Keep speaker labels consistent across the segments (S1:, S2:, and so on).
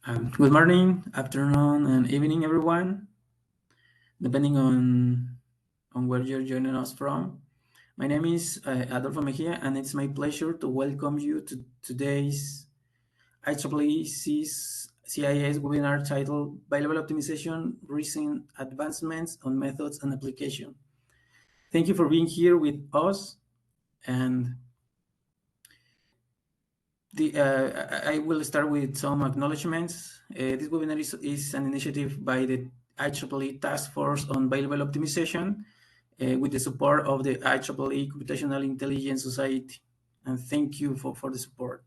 S1: Good morning, afternoon, and evening, everyone, depending on where you're joining us from. My name is Adolfo Mejia, and it's my pleasure to welcome you to today's IEEE CIS webinar titled Bilevel Optimization, Recent Advancements on Methods and Application. Thank you for being here with us, and I will start with some acknowledgements. This webinar is an initiative by the IEEE Task Force on Bilevel Optimization with the support of the IEEE Computational Intelligence Society. And thank you for the support.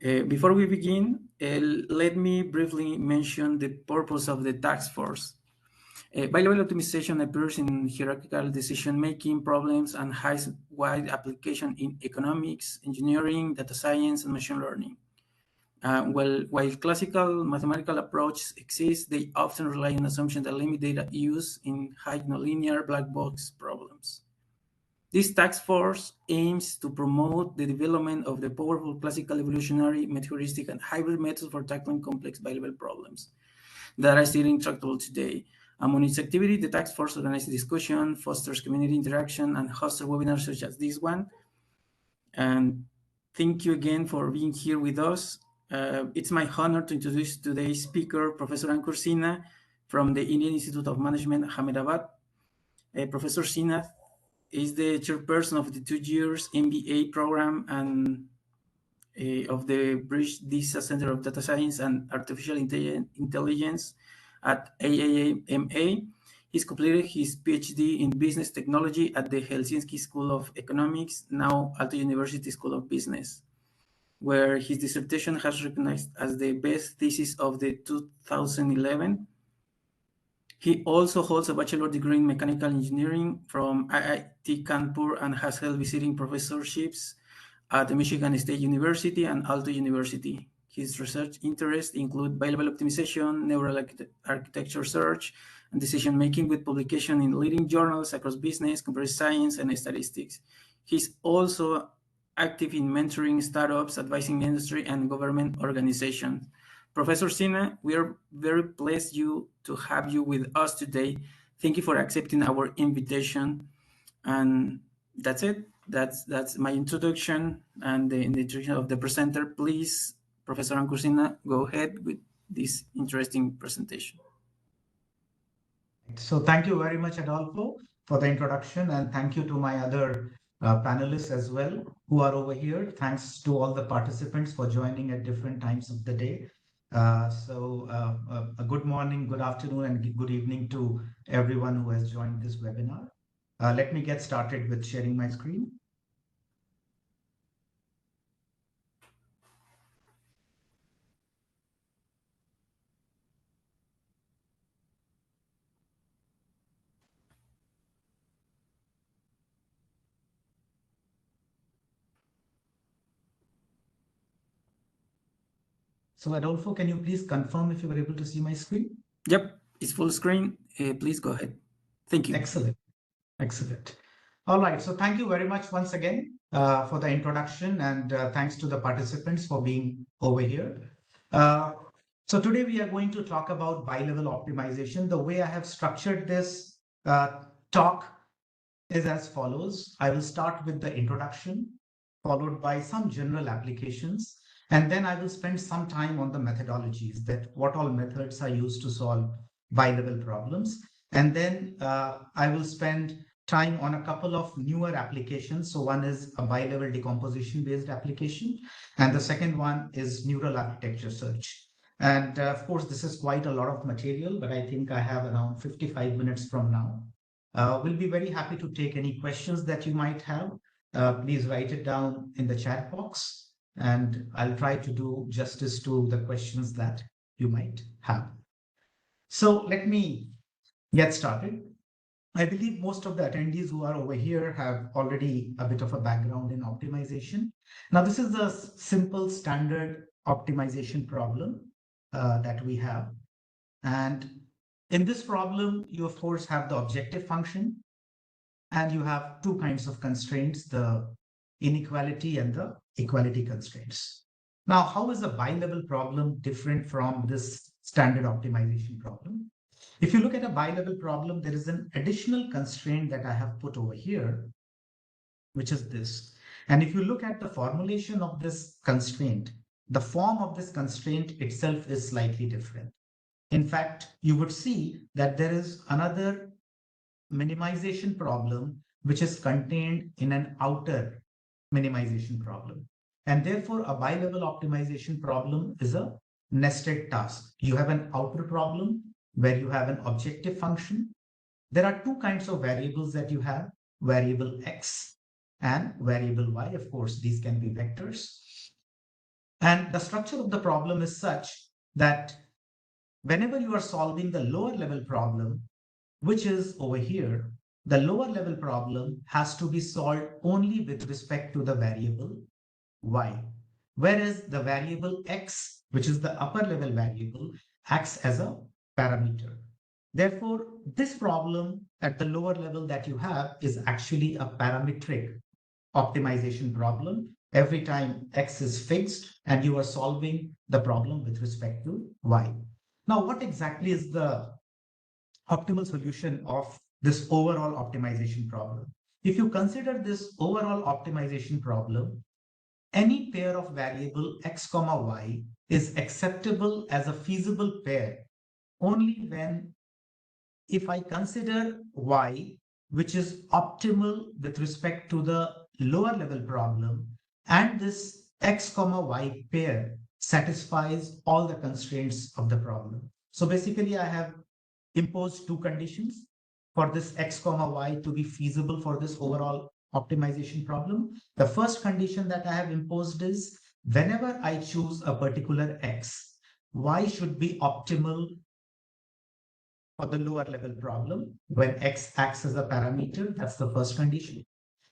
S1: Before we begin, let me briefly mention the purpose of the task force. Bilevel optimization appears in hierarchical decision-making problems and has wide application in economics, engineering, data science, and machine learning. While classical mathematical approaches exist, they often rely on assumptions that limit data use in high nonlinear black box problems. This task force aims to promote the development of the powerful classical evolutionary, heuristic, and hybrid methods for tackling complex bilevel problems that are still intractable today. Among its activity, the task force organizes discussion, fosters community interaction, and hosts webinars such as this one. And thank you again for being here with us. It's my honor to introduce today's speaker, Professor Ankur Sinha from the Indian Institute of Management, Ahmedabad. Professor Sinha is the chairperson of the 2 years MBA program and of the British DISA Center of Data Science and Artificial Intelligence at AAMA. He's completed his PhD in business technology at the Helsinki School of Economics, now Aalto University School of Business, where his dissertation has recognized as the best thesis of the 2011. He also holds a bachelor degree in mechanical engineering from IIT Kanpur and has held visiting professorships at the Michigan State University and Aalto University. His research interests include bilevel optimization, neural architecture search, and decision-making with publication in leading journals across business, computer science, and statistics. He's also active in mentoring startups, advising industry, and government organizations. Professor Sinha, we are very pleased to have you with us today. Thank you for accepting our invitation. And that's it. That's my introduction and the introduction of the presenter. Please, Professor Ankur Sinha, go ahead with this interesting presentation.
S2: So thank you very much, Adolfo, for the introduction, and thank you to my other panelists as well who are over here. Thanks to all the participants for joining at different times of the day. A good morning, good afternoon, and good evening to everyone who has joined this webinar. Let me get started with sharing my screen. So Adolfo, can you please confirm if you were able to see my screen?
S1: Yep, it's full screen. Please go ahead. Thank you.
S2: Excellent. Excellent. All right. So thank you very much once again for the introduction, and thanks to the participants for being over here. So today we are going to talk about bilevel optimization. The way I have structured this talk is as follows. I will start with the introduction, followed by some general applications, and then I will spend some time on the methodologies, that what all methods are used to solve bilevel problems. And then I will spend time on a couple of newer applications. So one is a bilevel decomposition based application, and the second one is neural architecture search. And of course, this is quite a lot of material, but I think I have around 55 minutes from now. We'll be very happy to take any questions that you might have. Please write it down in the chat box, and I'll try to do justice to the questions that you might have. So let me get started. I believe most of the attendees who are over here have already a bit of a background in optimization. Now, this is a simple standard optimization problem that we have. And in this problem, you of course have the objective function, and you have two kinds of constraints, the inequality and the equality constraints. Now, how is a bilevel problem different from this standard optimization problem? If you look at a bilevel problem, there is an additional constraint that I have put over here, which is this. And if you look at the formulation of this constraint, the form of this constraint itself is slightly different. In fact, you would see that there is another minimization problem which is contained in an outer minimization problem. And therefore, a bilevel optimization problem is a nested task. You have an outer problem where you have an objective function. There are two kinds of variables that you have, variable x and variable y. Of course, these can be vectors. And the structure of the problem is such that whenever you are solving the lower level problem, which is over here, the lower level problem has to be solved only with respect to the variable y, whereas the variable x, which is the upper level variable, acts as a parameter. Therefore, this problem at the lower level that you have is actually a parametric optimization problem. Every time x is fixed and you are solving the problem with respect to y. Now, what exactly is the optimal solution of this overall optimization problem? If you consider this overall optimization problem, any pair of variable x comma y is acceptable as a feasible pair only when, if I consider y, which is optimal with respect to the lower level problem, and this x comma y pair satisfies all the constraints of the problem. So basically, I have imposed two conditions for this x comma y to be feasible for this overall optimization problem. The first condition that I have imposed is whenever I choose a particular x, y should be optimal for the lower level problem when x acts as a parameter. That's the first condition.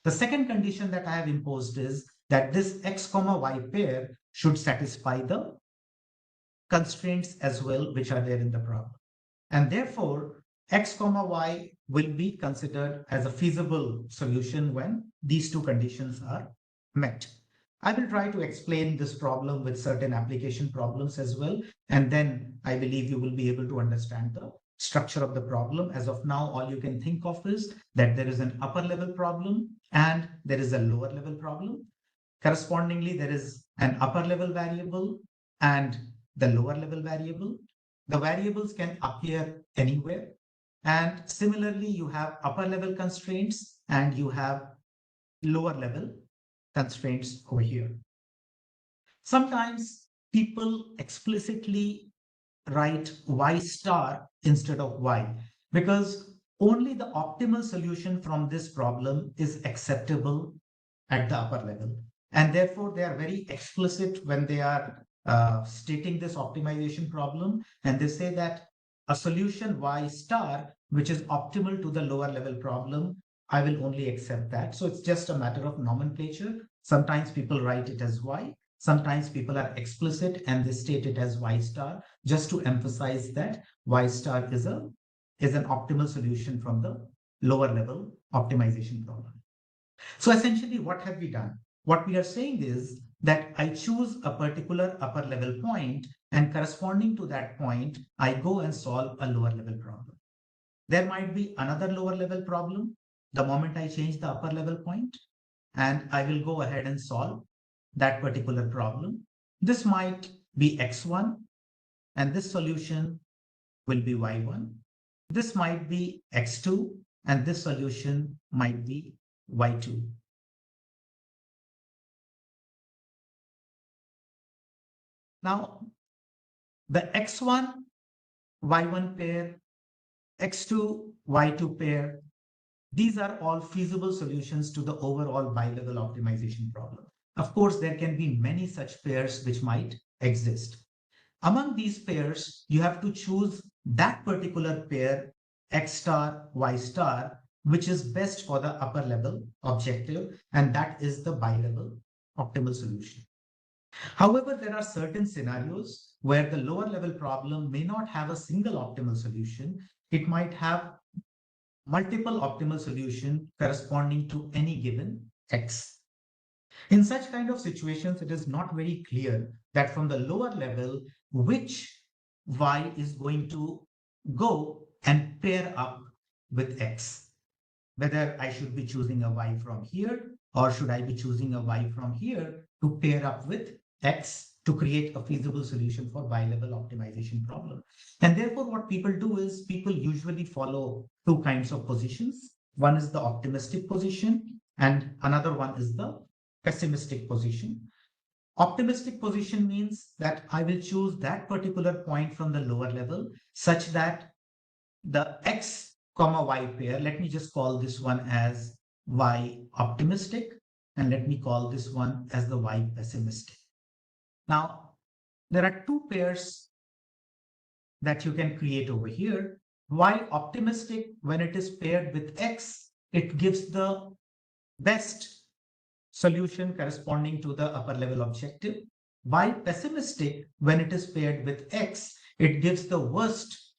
S2: The second condition that I have imposed is that this x comma y pair should satisfy the constraints as well, which are there in the problem. And therefore, x comma y will be considered as a feasible solution when these two conditions are met. I will try to explain this problem with certain application problems as well. And then I believe you will be able to understand the structure of the problem. As of now, all you can think of is that there is an upper level problem and there is a lower level problem. Correspondingly, there is an upper level variable and the lower level variable. The variables can appear anywhere. And similarly, you have upper level constraints and you have lower level constraints over here. Sometimes people explicitly write y star instead of y because only the optimal solution from this problem is acceptable at the upper level. And therefore, they are very explicit when they are stating this optimization problem. And they say that a solution y star, which is optimal to the lower level problem, I will only accept that. So it's just a matter of nomenclature. Sometimes people write it as y. Sometimes people are explicit and they state it as y star, just to emphasize that y star is an optimal solution from the lower level optimization problem. So essentially, what have we done? What we are saying is that I choose a particular upper level point, and corresponding to that point, I go and solve a lower level problem. There might be another lower level problem the moment I change the upper level point, and I will go ahead and solve that particular problem. This might be x1, and this solution will be y1. This might be x2, and this solution might be y2. Now, the x1, y1 pair, x2, y2 pair, these are all feasible solutions to the overall bilevel optimization problem. Of course, there can be many such pairs which might exist. Among these pairs, you have to choose that particular pair, x star, y star, which is best for the upper level objective, and that is the bilevel optimal solution. However, there are certain scenarios where the lower level problem may not have a single optimal solution. It might have multiple optimal solutions corresponding to any given x. In such kind of situations, it is not very clear that from the lower level, which y is going to go and pair up with x. Whether I should be choosing a y from here or should I be choosing a y from here to pair up with x to create a feasible solution for bilevel optimization problem. And therefore, what people do is people usually follow two kinds of positions. One is the optimistic position and another one is the pessimistic position. Optimistic position means that I will choose that particular point from the lower level such that the x comma y pair, let me just call this one as y optimistic and let me call this one as the y pessimistic. Now, there are two pairs that you can create over here. Y optimistic, when it is paired with x, it gives the best solution corresponding to the upper level objective. Y pessimistic, when it is paired with x, it gives the worst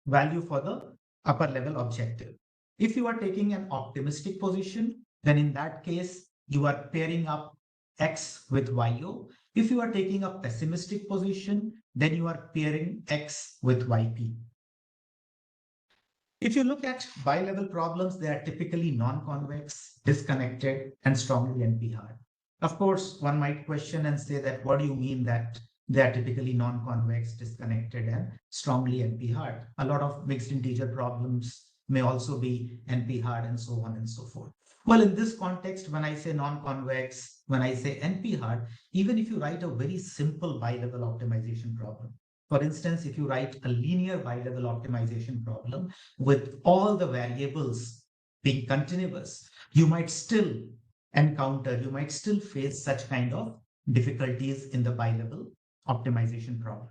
S2: value for the upper level objective. If you are taking an optimistic position, then in that case, you are pairing up x with yo. If you are taking a pessimistic position, then you are pairing x with yp. If you look at bilevel problems, they are typically non-convex, disconnected, and strongly NP-hard. Of course, one might question and say that, what do you mean that they are typically non-convex, disconnected, and strongly NP-hard? A lot of mixed integer problems may also be NP-hard and so on and so forth. Well, in this context, when I say non-convex, when I say NP-hard, even if you write a very simple bilevel optimization problem, for instance, if you write a linear bilevel optimization problem with all the variables being continuous, you might still you might still face such kind of difficulties in the bilevel optimization problem.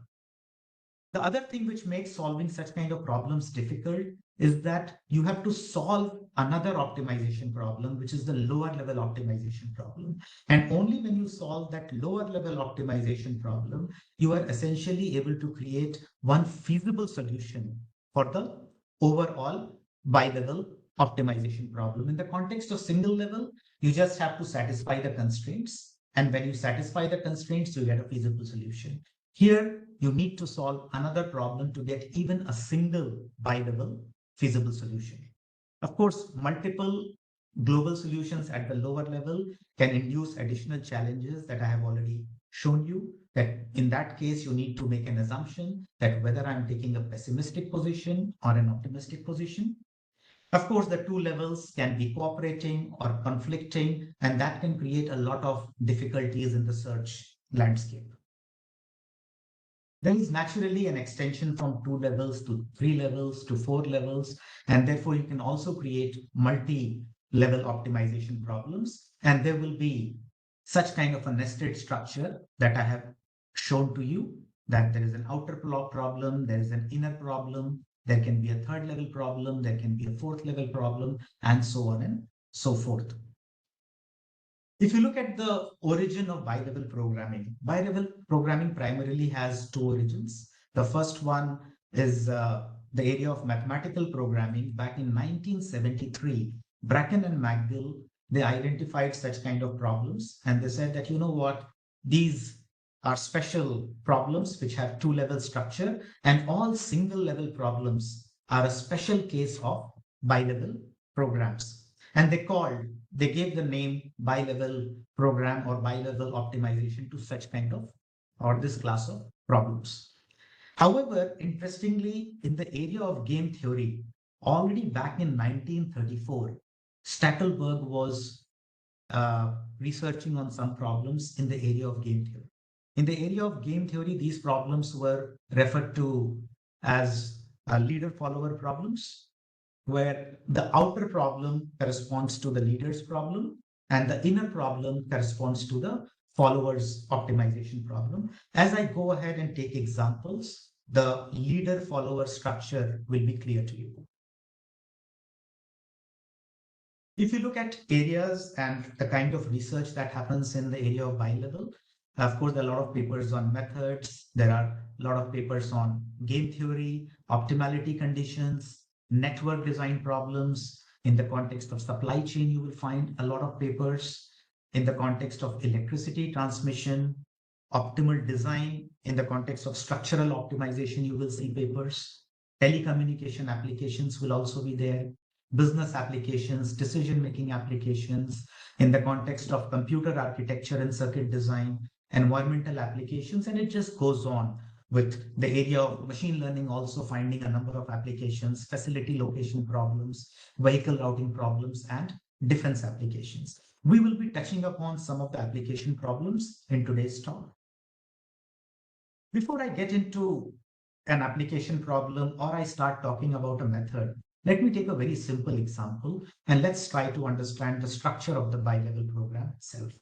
S2: The other thing which makes solving such kind of problems difficult is that you have to solve another optimization problem, which is the lower level optimization problem. And only when you solve that lower level optimization problem, you are essentially able to create one feasible solution for the overall bilevel optimization problem. In the context of single level, you just have to satisfy the constraints. And when you satisfy the constraints, you get a feasible solution. Here, you need to solve another problem to get even a single bilevel feasible solution. Of course, multiple global solutions at the lower level can induce additional challenges that I have already shown you. That in that case, you need to make an assumption that whether I'm taking a pessimistic position or an optimistic position. Of course, the two levels can be cooperating or conflicting, and that can create a lot of difficulties in the search landscape. There is naturally an extension from 2 levels to 3 levels to 4 levels, and therefore you can also create multi-level optimization problems. And there will be such kind of a nested structure that I have shown to you, that there is an outer problem, there is an inner problem, there can be a third level problem, there can be a fourth level problem, and so on and so forth. If you look at the origin of bilevel programming primarily has two origins. The first one is the area of mathematical programming. Back in 1973, Bracken and McGill, they identified such kind of problems, and they said that, you know what, these are special problems which have two-level structure, and all single-level problems are a special case of bilevel programs. And they gave the name bilevel program or bilevel optimization to such kind of, or this class of problems. However, interestingly, in the area of game theory, already back in 1934, Stackelberg was researching on some problems in the area of game theory. In the area of game theory, these problems were referred to as leader-follower problems, where the outer problem corresponds to the leader's problem and the inner problem corresponds to the follower's optimization problem. As I go ahead and take examples, the leader-follower structure will be clear to you. If you look at areas and the kind of research that happens in the area of bilevel, of course, there are a lot of papers on methods. There are a lot of papers on game theory, optimality conditions, network design problems. In the context of supply chain, you will find a lot of papers. in the context of electricity transmission, optimal design in the context of structural optimization, you will see papers. Telecommunication applications will also be there. Business applications, decision-making applications in the context of computer architecture and circuit design, environmental applications, and it just goes on with the area of machine learning also finding a number of applications, facility location problems, vehicle routing problems, and defense applications. We will be touching upon some of the application problems in today's talk. Before I get into an application problem or I start talking about a method, let me take a very simple example and let's try to understand the structure of the bilevel program itself.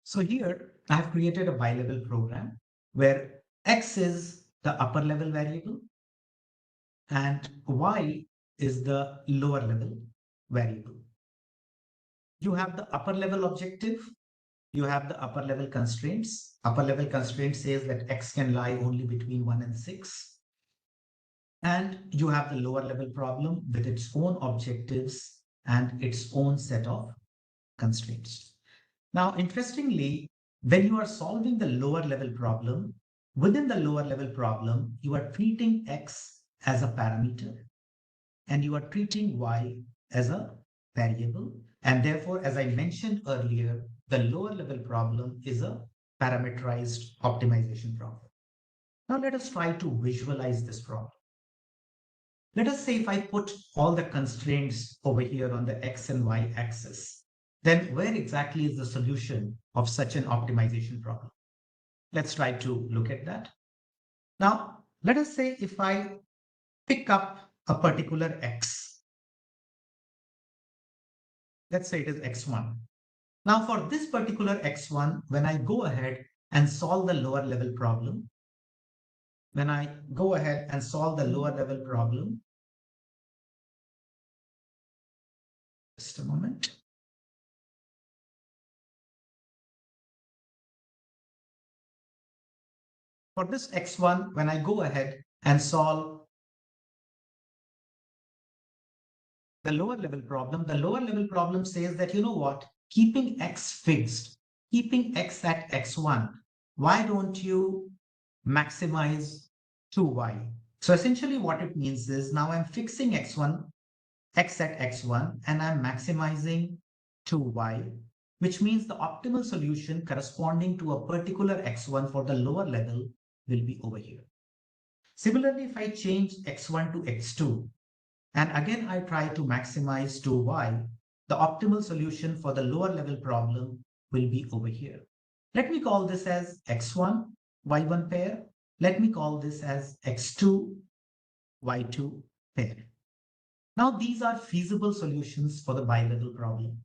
S2: So here I have created a bilevel program where X is the upper level variable and Y is the lower level variable. You have the upper level objective. You have the upper level constraints. Upper level constraint says that X can lie only between 1 and 6. And you have the lower level problem with its own objectives and its own set of constraints. Now, interestingly, when you are solving the lower level problem, within the lower level problem, you are treating X as a parameter and you are treating Y as a variable. And therefore, as I mentioned earlier, the lower level problem is a parameterized optimization problem. Now let us try to visualize this problem. Let us say if I put all the constraints over here on the X and Y axis, then where exactly is the solution of such an optimization problem? Let's try to look at that. Now, let us say if I pick up a particular X, let's say it is X1. Now for this particular X1, when I go ahead and solve the lower level problem, just a moment. For this X1, when I go ahead and solve the lower level problem says that, you know what, keeping X fixed, keeping X at X1, why don't you maximize 2Y? So essentially what it means is now I'm fixing X at X1, and I'm maximizing 2Y, which means the optimal solution corresponding to a particular X1 for the lower level will be over here. Similarly, if I change X1 to X2, and again I try to maximize 2Y, the optimal solution for the lower level problem will be over here. Let me call this as X1, Y1 pair. Let me call this as X2, Y2 pair. Now these are feasible solutions for the bilevel problem.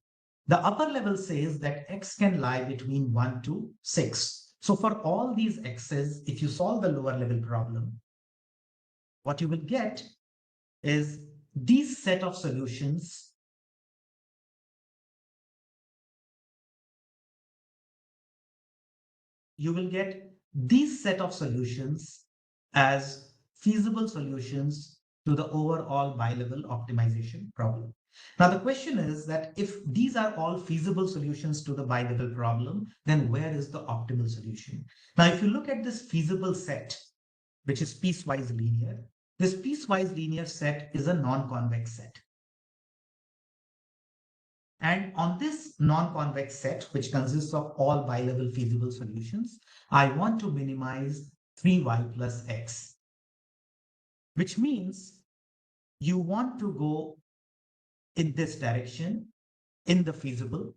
S2: The upper level says that X can lie between 1 to 6. So for all these X's, if you solve the lower level problem, what you will get is these set of solutions as feasible solutions to the overall bilevel optimization problem. Now the question is that if these are all feasible solutions to the bilevel problem, then where is the optimal solution? Now if you look at this feasible set, which is piecewise linear, this piecewise linear set is a non-convex set. And on this non-convex set, which consists of all bilevel feasible solutions, I want to minimize 3y plus x, which means you want to go in this direction in the feasible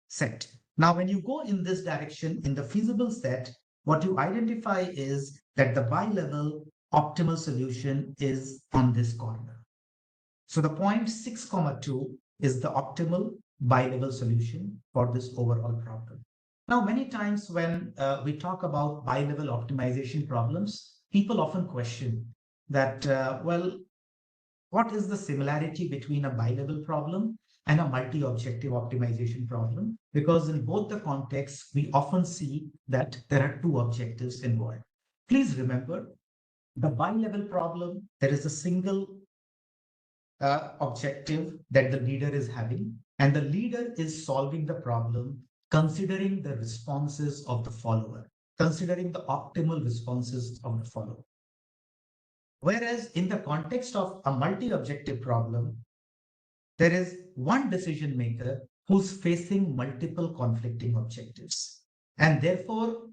S2: set. Now, when you go in this direction in the feasible set, what you identify is that the bilevel optimal solution is on this corner. So the point 6, 2 is the optimal bilevel solution for this overall problem. Now, many times when we talk about bilevel optimization problems, people often question that, well, what is the similarity between a bilevel problem and a multi-objective optimization problem? Because in both the contexts, we often see that there are two objectives involved. Please remember, the bilevel problem, there is a single objective that the leader is having, and the leader is solving the problem considering the responses of the follower, considering the optimal responses of the follower. Whereas in the context of a multi-objective problem, there is one decision maker who's facing multiple conflicting objectives. And therefore,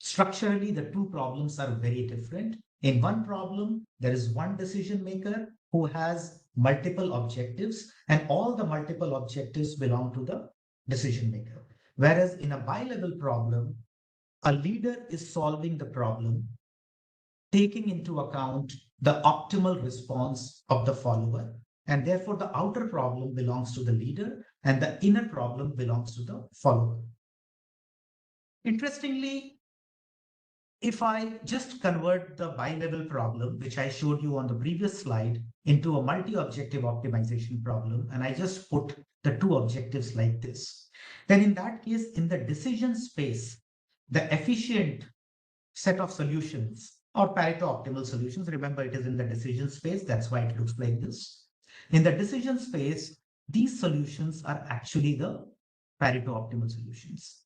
S2: structurally, the two problems are very different. In one problem, there is one decision maker who has multiple objectives, and all the multiple objectives belong to the decision maker. Whereas in a bi-level problem, a leader is solving the problem, taking into account the optimal response of the follower. And therefore, the outer problem belongs to the leader and the inner problem belongs to the follower. Interestingly, if I just convert the bi-level problem, which I showed you on the previous slide, into a multi-objective optimization problem, and I just put the two objectives like this, then in that case, in the decision space, the efficient set of solutions or Pareto optimal solutions, remember it is in the decision space, that's why it looks like this. In the decision space, these solutions are actually the Pareto optimal solutions.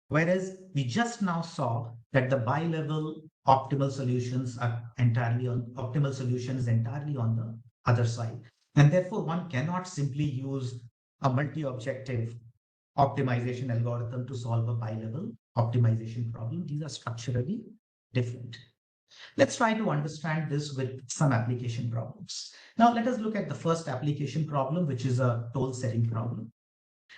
S2: Whereas we just now saw that the bi-level optimal solutions are entirely on optimal solutions entirely on the other side. And therefore, one cannot simply use a multi-objective optimization algorithm to solve a bi-level optimization problem. These are structurally different. Let's try to understand this with some application problems. Now, let us look at the first application problem, which is a toll setting problem.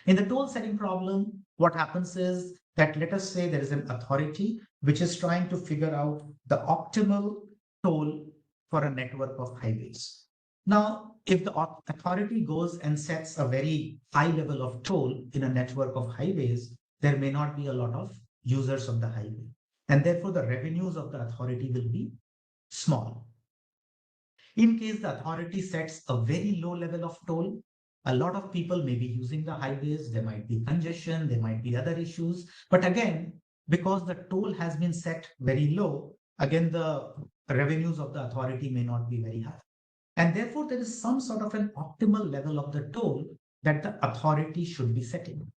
S2: In the toll setting problem, what happens is that let us say there is an authority which is trying to figure out the optimal toll for a network of highways. Now, if the authority goes and sets a very high level of toll in a network of highways, there may not be a lot of users of the highway. And therefore, the revenues of the authority will be small. In case the authority sets a very low level of toll, a lot of people may be using the highways, there might be congestion, there might be other issues. But again, because the toll has been set very low, again, the revenues of the authority may not be very high. And therefore, there is some sort of an optimal level of the toll that the authority should be setting.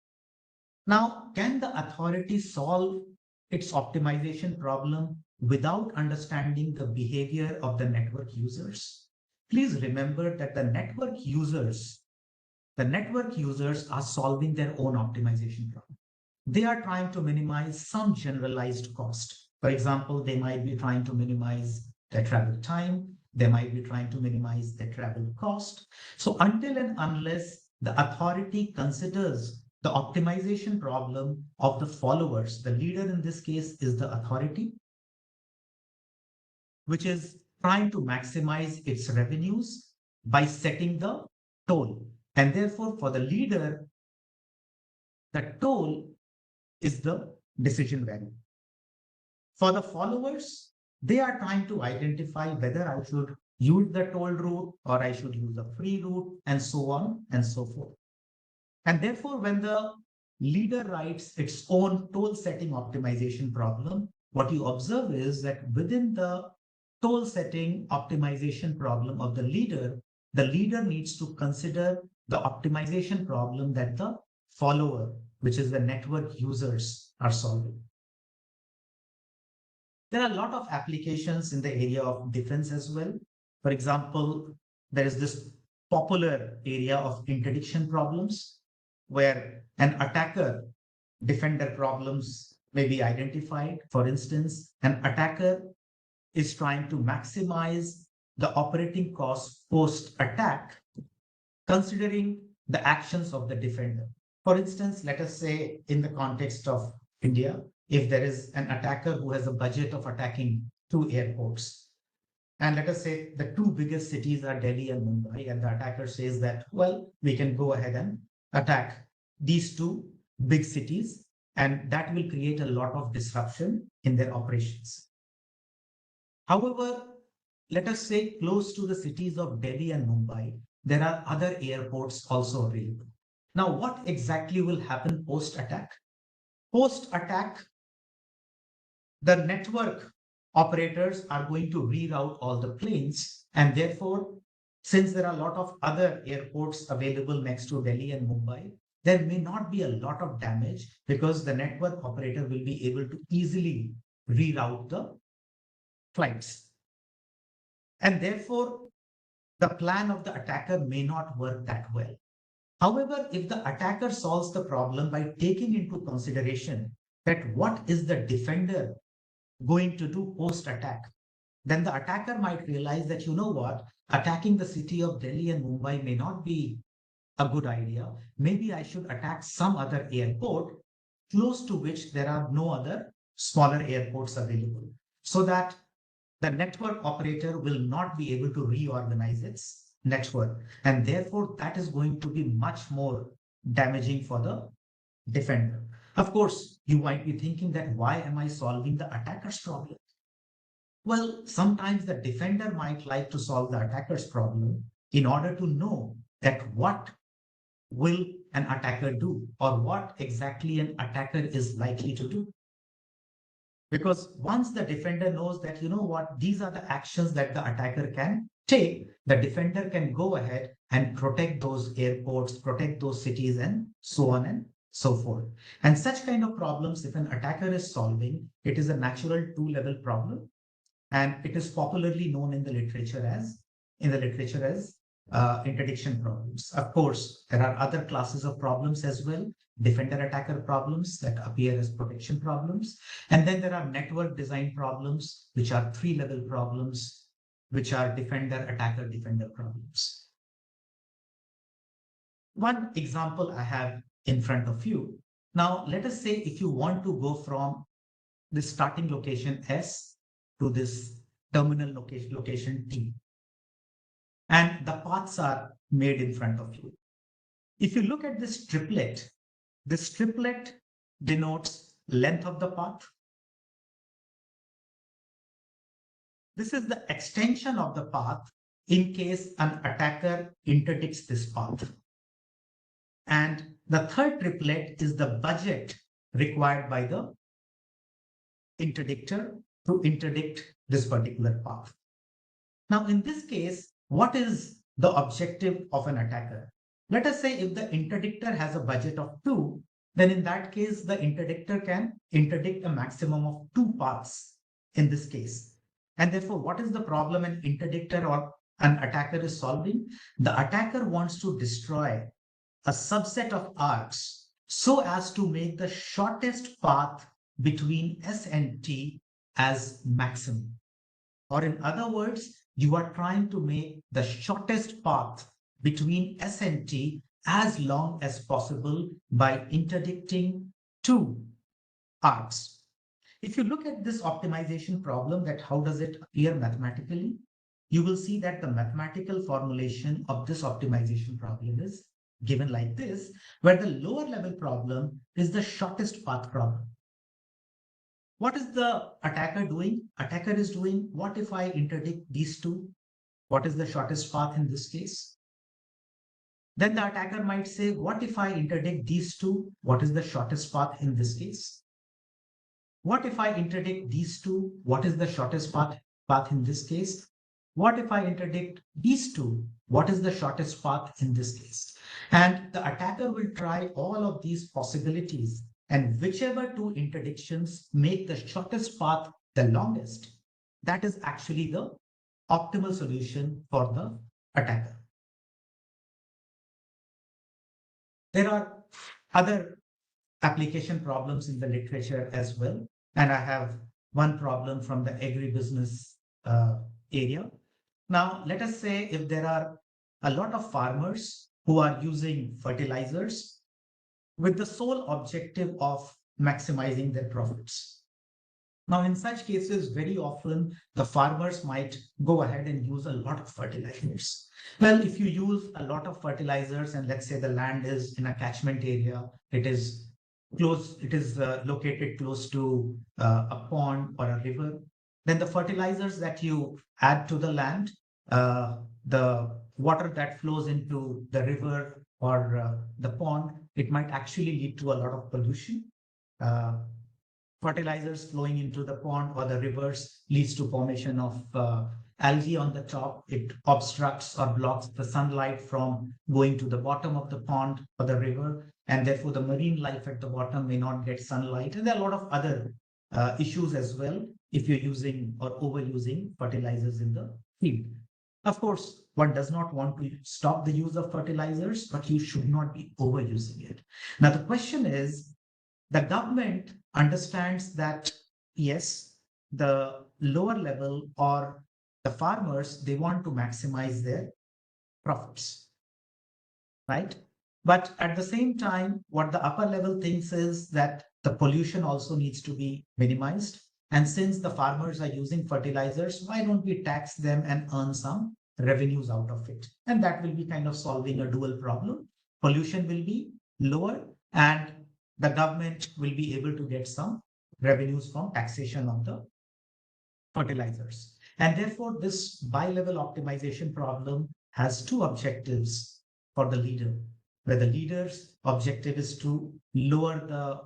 S2: Now, can the authority solve its optimization problem without understanding the behavior of the network users? Please remember that the network users are solving their own optimization problem. They are trying to minimize some generalized cost. For example, they might be trying to minimize their travel time. They might be trying to minimize their travel cost. So until and unless the authority considers the optimization problem of the followers, the leader in this case is the authority, which is trying to maximize its revenues by setting the toll. And therefore, for the leader, the toll is the decision value. For the followers, they are trying to identify whether I should use the toll route or I should use a free route, and so on and so forth. And therefore, when the leader writes its own toll setting optimization problem, what you observe is that within the toll setting optimization problem of the leader needs to consider the optimization problem that the follower, which is the network users, are solving. There are a lot of applications in the area of defense as well. For example, there is this popular area of interdiction problems where an attacker defender problems may be identified. For instance, an attacker is trying to maximize the operating cost post-attack, considering the actions of the defender. For instance, let us say in the context of India, if there is an attacker who has a budget of attacking 2 airports, and let us say the 2 biggest cities are Delhi and Mumbai, and the attacker says that, well, we can go ahead and attack these 2 big cities, and that will create a lot of disruption in their operations. However, let us say close to the cities of Delhi and Mumbai, there are other airports also available. Now, what exactly will happen post-attack? Post-attack, the network operators are going to reroute all the planes, and therefore since there are a lot of other airports available next to Delhi and Mumbai, there may not be a lot of damage because the network operator will be able to easily reroute the flights. And therefore, the plan of the attacker may not work that well. However, if the attacker solves the problem by taking into consideration that what is the defender going to do post-attack, then the attacker might realize that, you know what, attacking the city of Delhi and Mumbai may not be a good idea. Maybe I should attack some other airport close to which there are no other smaller airports available, so that the network operator will not be able to reorganize its network. And therefore, that is going to be much more damaging for the defender. Of course, you might be thinking that why am I solving the attacker's problem? Well, sometimes the defender might like to solve the attacker's problem in order to know that what will an attacker do or what exactly an attacker is likely to do. Because once the defender knows that, you know what, these are the actions that the attacker can take, the defender can go ahead and protect those airports, protect those cities, and so on and so forth. And such kind of problems, if an attacker is solving, it is a natural two-level problem. And it is popularly known in the literature as interdiction problems. Of course, there are other classes of problems as well, defender-attacker problems that appear as protection problems. And then there are network design problems, which are three-level problems, which are defender-attacker-defender problems. One example I have in front of you. Now, let us say if you want to go from the starting location S to this terminal location T, and the paths are made in front of you. If you look at this triplet denotes length of the path. This is the extension of the path in case an attacker interdicts this path. And the third triplet is the budget required by the interdictor to interdict this particular path. Now, in this case, what is the objective of an attacker? Let us say if the interdictor has a budget of 2, then in that case, the interdictor can interdict a maximum of 2 paths in this case. And therefore, what is the problem an interdictor or an attacker is solving? The attacker wants to destroy a subset of arcs so as to make the shortest path between S and T as maximum. Or in other words, you are trying to make the shortest path between S and T as long as possible by interdicting 2 arcs. If you look at this optimization problem, that how does it appear mathematically, you will see that the mathematical formulation of this optimization problem is given like this, where the lower level problem is the shortest path problem. What is the attacker doing? Attacker is doing, what if I interdict these 2? What is the shortest path in this case? Then the attacker might say, what if I interdict these 2? What is the shortest path in this case? What if I interdict these 2? What is the shortest path in this case? What if I interdict these 2? What is the shortest path in this case? And the attacker will try all of these possibilities, and whichever 2 interdictions make the shortest path the longest, that is actually the optimal solution for the attacker. There are other application problems in the literature as well. And I have one problem from the agribusiness area. Now, let us say if there are a lot of farmers who are using fertilizers with the sole objective of maximizing their profits. Now, in such cases, very often the farmers might go ahead and use a lot of fertilizers. Well, if you use a lot of fertilizers and let's say the land is in a catchment area, it is located close to a pond or a river, then the fertilizers that you add to the land, the water that flows into the river or the pond, it might actually lead to a lot of pollution. Fertilizers flowing into the pond or the rivers leads to formation of algae on the top, it obstructs or blocks the sunlight from going to the bottom of the pond or the river, and therefore the marine life at the bottom may not get sunlight. And there are a lot of other issues as well if you're using or overusing fertilizers in the field. Of course, one does not want to stop the use of fertilizers, but you should not be overusing it. Now, the question is, the government understands that, yes, the lower level or the farmers, they want to maximize their profits, right? But at the same time, what the upper level thinks is that the pollution also needs to be minimized. And since the farmers are using fertilizers, why don't we tax them and earn some revenues out of it? And that will be kind of solving a dual problem. Pollution will be lower and the government will be able to get some revenues from taxation of the fertilizers. And therefore, this bi-level optimization problem has two objectives for the leader, where the leader's objective is to lower the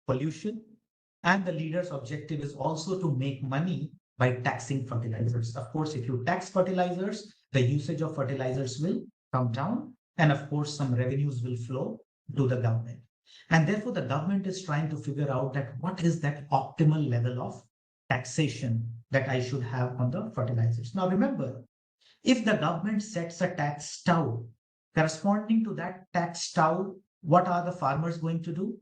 S2: pollution, and the leader's objective is also to make money by taxing fertilizers. Of course, if you tax fertilizers, the usage of fertilizers will come down, and of course, some revenues will flow to the government. And therefore, the government is trying to figure out that what is that optimal level of taxation that I should have on the fertilizers. Now, remember, if the government sets a tax stove, corresponding to that tax stove, what are the farmers going to do?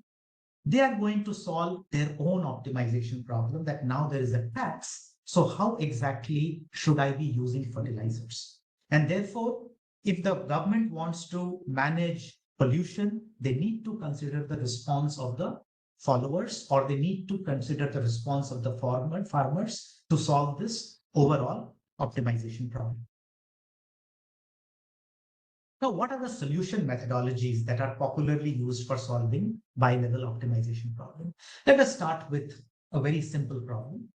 S2: They are going to solve their own optimization problem that now there is a tax. So how exactly should I be using fertilizers? And therefore, if the government wants to manage pollution, they need to consider the response of the followers, or they need to consider the response of the farmers to solve this overall optimization problem. Now, what are the solution methodologies that are popularly used for solving bi-level optimization problem? Let us start with a very simple problem.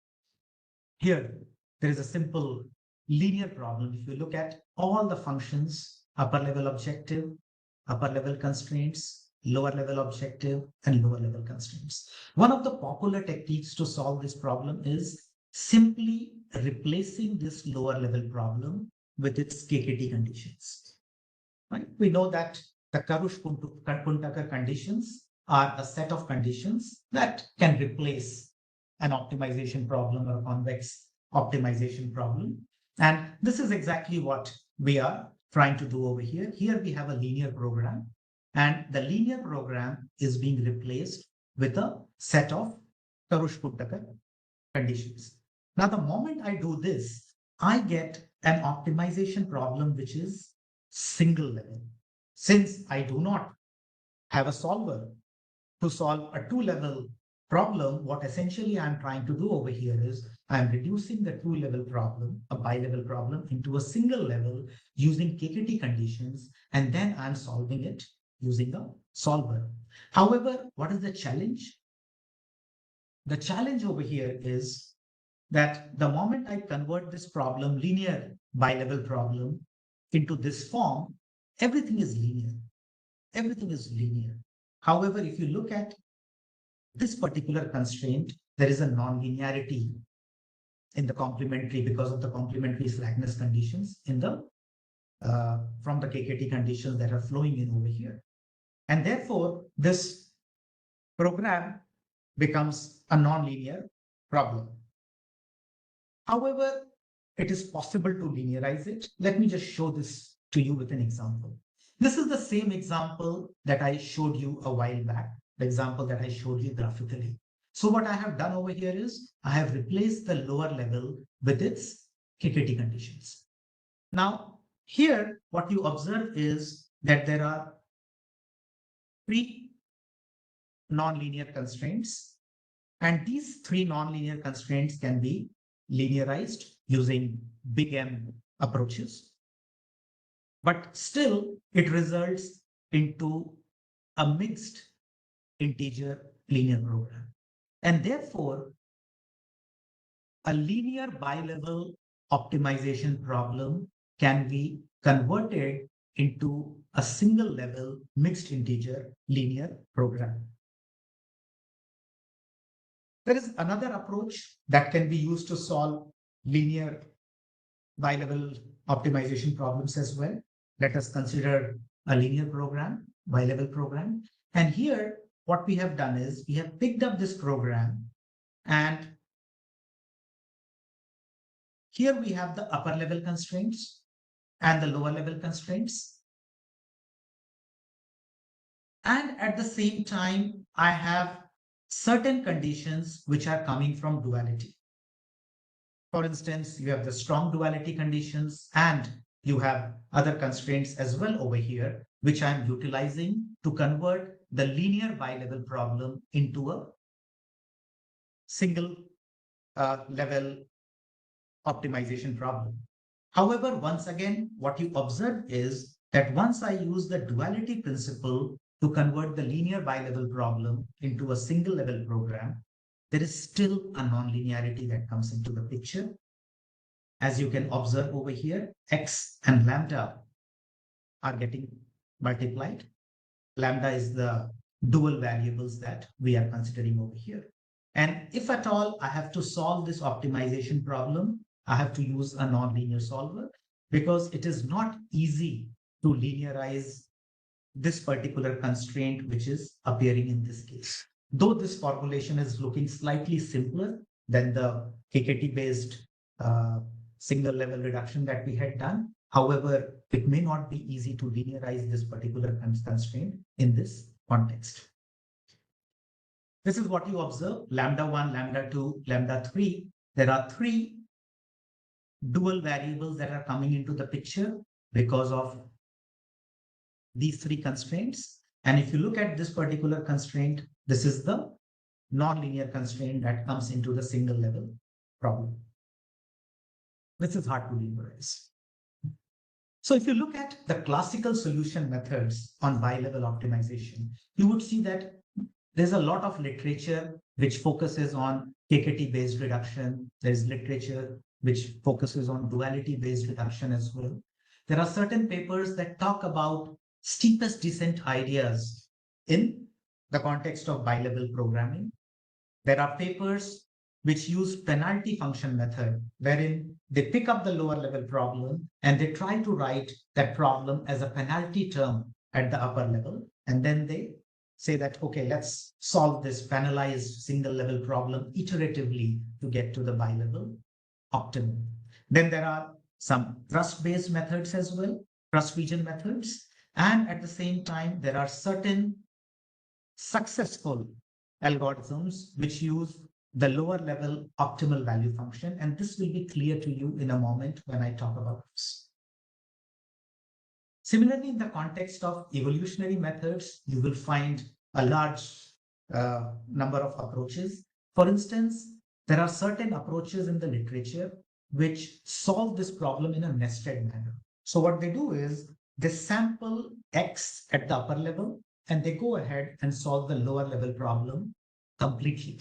S2: Here, there is a simple linear problem. If you look at all the functions, upper level objective, upper level constraints, lower level objective, and lower level constraints. One of the popular techniques to solve this problem is simply replacing this lower level problem with its KKT conditions. Right? We know that the Karush-Kuntakar conditions are a set of conditions that can replace an optimization problem or a convex optimization problem. And this is exactly what we are trying to do over here. Here we have a linear program, and the linear program is being replaced with a set of Karush-Kuntakar conditions. Now, the moment I do this, I get an optimization problem which is single level. Since I do not have a solver to solve a two-level problem, what essentially I'm trying to do over here is I'm reducing the two-level problem, a bi-level problem, into a single level using KKT conditions, and then I'm solving it using a solver. However, what is the challenge? The challenge over here is that the moment I convert this problem, linear bi-level problem, into this form, everything is linear. Everything is linear. However, if you look at this particular constraint, there is a non-linearity in the complementary because of the complementary slackness conditions in the from the KKT conditions that are flowing in over here. And therefore, this program becomes a non-linear problem. However, it is possible to linearize it. Let me just show this to you with an example. This is the same example that I showed you a while back, the example that I showed you graphically. So what I have done over here is I have replaced the lower level with its KKT conditions. Now, here what you observe is that there are three nonlinear constraints, and these three nonlinear constraints can be linearized using big M approaches. But still, it results into a mixed integer linear program. And therefore, a linear bi-level optimization problem can be converted into a single level mixed integer linear program. There is another approach that can be used to solve linear bilevel optimization problems as well. Let us consider a linear program, bilevel program. And here, what we have done is we have picked up this program, and here we have the upper level constraints and the lower level constraints. And at the same time, I have certain conditions which are coming from duality. For instance, you have the strong duality conditions and you have other constraints as well over here, which I'm utilizing to convert the linear bilevel problem into a single level optimization problem. However, once again, what you observe is that once I use the duality principle to convert the linear bilevel problem into a single level program, there is still a nonlinearity that comes into the picture. As you can observe over here, x and lambda are getting multiplied. Lambda is the dual variables that we are considering over here. And if at all I have to solve this optimization problem, I have to use a nonlinear solver because it is not easy to linearize this particular constraint which is appearing in this case. Though this formulation is looking slightly simpler than the KKT-based single level reduction that we had done. However, it may not be easy to linearize this particular constraint in this context. This is what you observe, lambda 1, lambda 2, lambda 3. There are 3 dual variables that are coming into the picture because of these 3 constraints. And if you look at this particular constraint, this is the nonlinear constraint that comes into the single level problem. This is hard to linearize. So if you look at the classical solution methods on bilevel optimization, you would see that there's a lot of literature which focuses on KKT-based reduction. There's literature which focuses on duality-based reduction as well. There are certain papers that talk about steepest descent ideas in the context of bilevel programming. There are papers which use penalty function method, wherein they pick up the lower level problem and they try to write that problem as a penalty term at the upper level. And then they say that, okay, let's solve this penalized single level problem iteratively to get to the bilevel optimum. Then there are some trust-based methods as well, trust region methods. And at the same time, there are certain successful algorithms which use the lower level optimal value function. And this will be clear to you in a moment when I talk about this. Similarly, in the context of evolutionary methods, you will find a large number of approaches. For instance, there are certain approaches in the literature which solve this problem in a nested manner. So what they do is they sample X at the upper level and they go ahead and solve the lower level problem completely.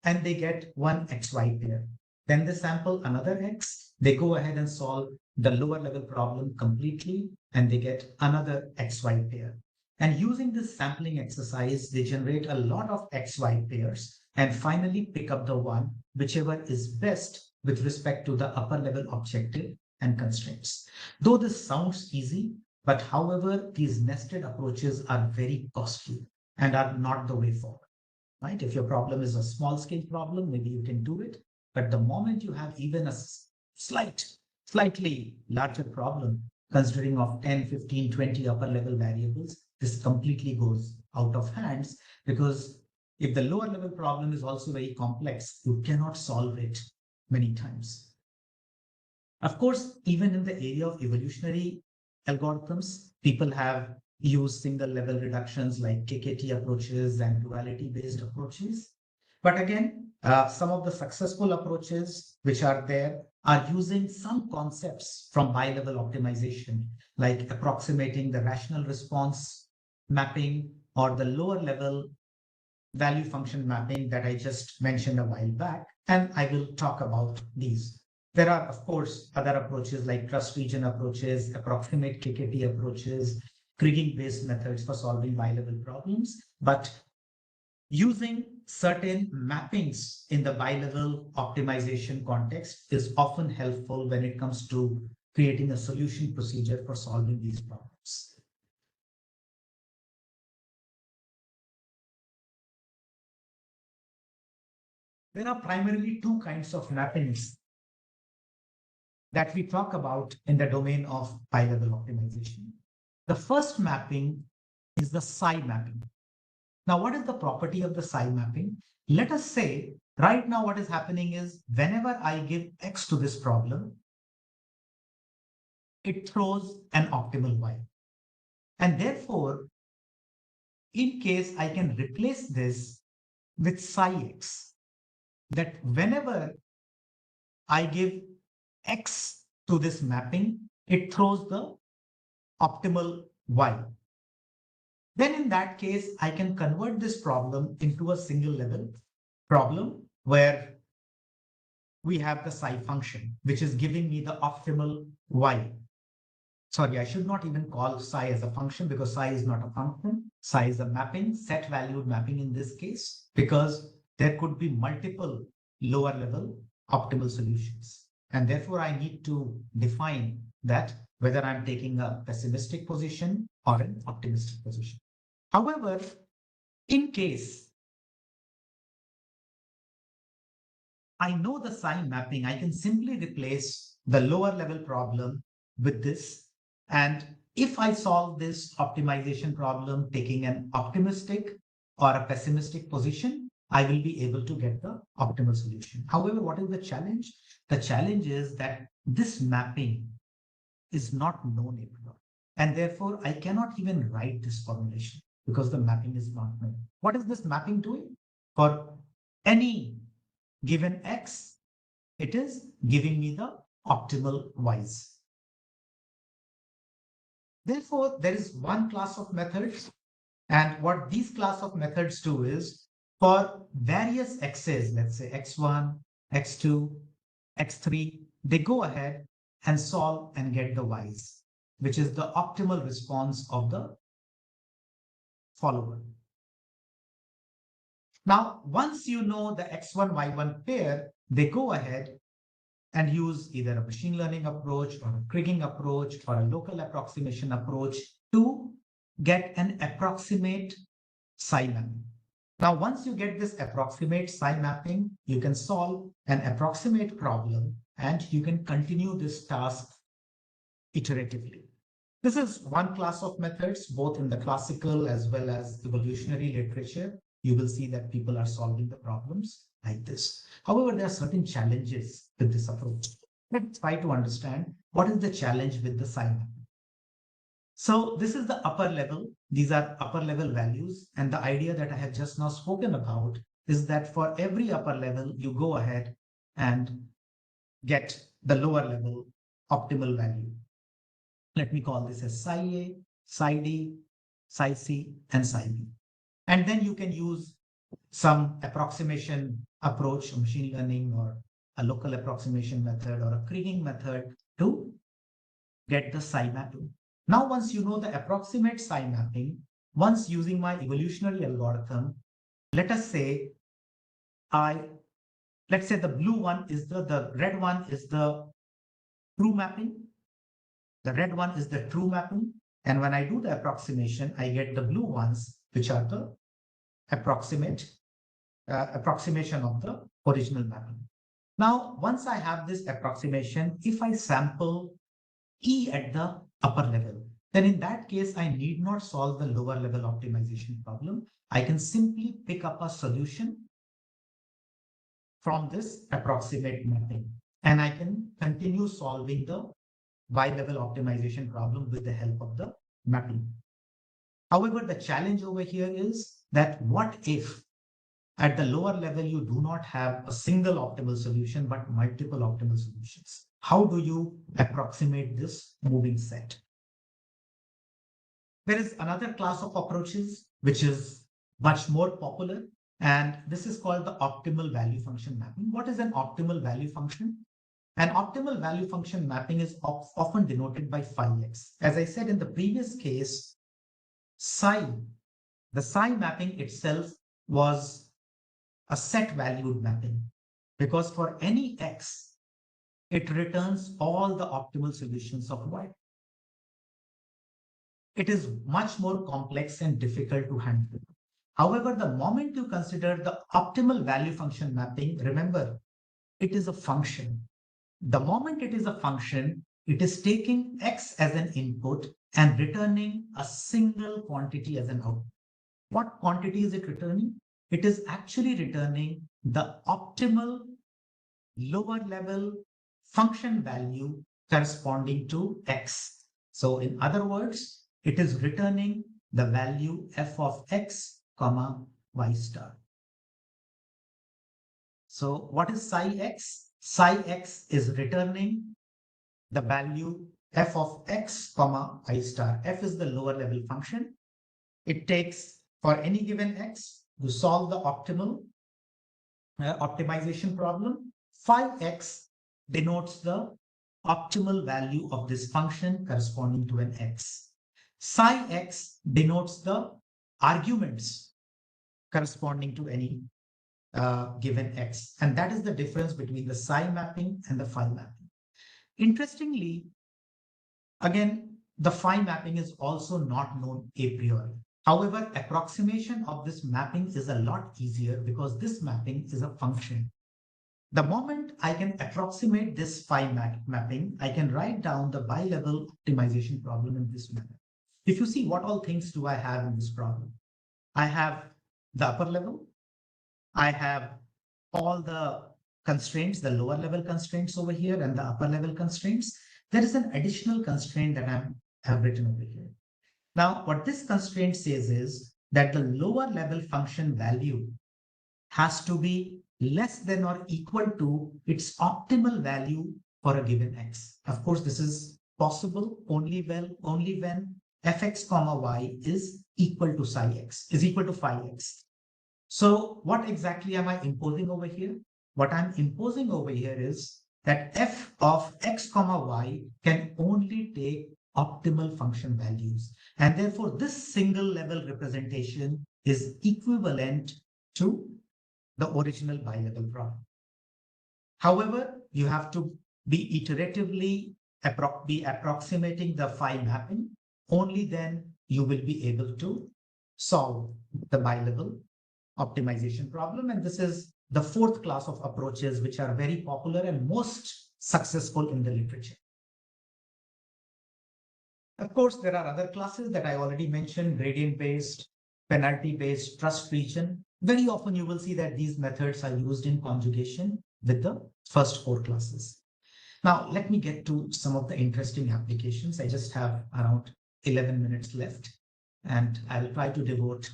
S2: And they get one XY pair. Then they sample another X, they go ahead and solve the lower level problem completely, and they get another XY pair. And using this sampling exercise, they generate a lot of XY pairs and finally pick up the one whichever is best with respect to the upper level objective and constraints. Though this sounds easy, but however, these nested approaches are very costly and are not the way forward. Right? If your problem is a small scale problem, maybe you can do it. But the moment you have even a slightly larger problem, considering of 10, 15, 20 upper level variables, this completely goes out of hands, because if the lower level problem is also very complex, you cannot solve it many times. Of course, even in the area of evolutionary algorithms, people have use single level reductions like KKT approaches and duality based approaches. But again, some of the successful approaches which are there are using some concepts from bilevel optimization, like approximating the rational response mapping or the lower level value function mapping that I just mentioned a while back. And I will talk about these. There are, of course, other approaches like trust region approaches, approximate KKT approaches, Kriging-based methods for solving bilevel problems, but using certain mappings in the bilevel optimization context is often helpful when it comes to creating a solution procedure for solving these problems. There are primarily two kinds of mappings that we talk about in the domain of bilevel optimization. The first mapping is the psi mapping. Now, what is the property of the psi mapping? Let us say right now what is happening is whenever I give X to this problem, it throws an optimal Y. And therefore, in case I can replace this with psi X, that whenever I give X to this mapping, it throws the optimal Y. Then in that case, I can convert this problem into a single level problem where we have the psi function, which is giving me the optimal Y. Sorry, I should not even call psi as a function because psi is not a function. Psi is a mapping, set valued mapping in this case, because there could be multiple lower level optimal solutions. And therefore, I need to define that whether I'm taking a pessimistic position or an optimistic position. However, in case I know the psi mapping, I can simply replace the lower level problem with this. And if I solve this optimization problem taking an optimistic or a pessimistic position, I will be able to get the optimal solution. However, what is the challenge? The challenge is that this mapping is not known anymore. And therefore, I cannot even write this formulation because the mapping is not known. What is this mapping doing? For any given X, it is giving me the optimal Y's. Therefore, there is one class of methods, and what these class of methods do is for various X's, let's say X1, X2, X3, they go ahead and solve and get the Y's, which is the optimal response of the follower. Now, once you know the X1, Y1 pair, they go ahead and use either a machine learning approach or a kriging approach or a local approximation approach to get an approximate psi mapping. Now, once you get this approximate psi mapping, you can solve an approximate problem and you can continue this task iteratively. This is one class of methods, both in the classical as well as evolutionary literature. You will see that people are solving the problems like this. However, there are certain challenges with this approach. Let's try to understand what is the challenge with the psi mapping. So this is the upper level. These are upper level values. And the idea that I have just now spoken about is that for every upper level, you go ahead and get the lower level optimal value. Let me call this as psi A, psi D, psi C, and psi B. And then you can use some approximation approach, machine learning or a local approximation method or a kriging method to get the psi mapping. Now, once you know the approximate psi mapping, once using my evolutionary algorithm, let us say let's say the blue one is the red one is the true mapping. The red one is the true mapping. And when I do the approximation, I get the blue ones, which are the approximation of the original mapping. Now, once I have this approximation, if I sample E at the upper level, then in that case, I need not solve the lower level optimization problem. I can simply pick up a solution from this approximate mapping, and I can continue solving the bilevel optimization problem with the help of the mapping. However, the challenge over here is that what if at the lower level you do not have a single optimal solution but multiple optimal solutions? How do you approximate this moving set? There is another class of approaches which is much more popular, and this is called the optimal value function mapping. What is an optimal value function? An optimal value function mapping is often denoted by phi x. As I said in the previous case, the psi mapping itself was a set valued mapping, because for any x, it returns all the optimal solutions of y. It is much more complex and difficult to handle. However, the moment you consider the optimal value function mapping, remember, it is a function. The moment it is a function, it is taking x as an input and returning a single quantity as an output. What quantity is it returning? It is actually returning the optimal lower level function value corresponding to x. So in other words, it is returning the value f of x comma y star. So what is psi x? Psi x is returning the value f of x comma I star. F is the lower level function. It takes, for any given x, to solve the optimal optimization problem. Phi x denotes the optimal value of this function corresponding to an x. Psi x denotes the arguments corresponding to any given x. And that is the difference between the psi mapping and the phi mapping. Interestingly, again, the phi mapping is also not known a priori. However, approximation of this mapping is a lot easier because this mapping is a function. The moment I can approximate this phi mapping, I can write down the bilevel optimization problem in this manner. If you see, what all things do I have in this problem? I have the upper level. I have all the constraints, the lower level constraints over here and the upper level constraints. There is an additional constraint that I have written over here. Now, what this constraint says is that the lower level function value has to be less than or equal to its optimal value for a given x. Of course, this is possible only when fx comma y is equal to psi x, is equal to phi x. So what exactly am I imposing over here? What I'm imposing over here is that f of x comma y can only take optimal function values. And therefore, this single level representation is equivalent to the original bilevel problem. However, you have to be iteratively approximating the phi mapping. Only then you will be able to solve the bilevel optimization problem. And this is the fourth class of approaches which are very popular and most successful in the literature. Of course, there are other classes that I already mentioned: gradient-based, penalty-based, trust region. Very often you will see that these methods are used in conjugation with the first four classes. Now, let me get to some of the interesting applications. I just have around 11 minutes left, and I'll try to devote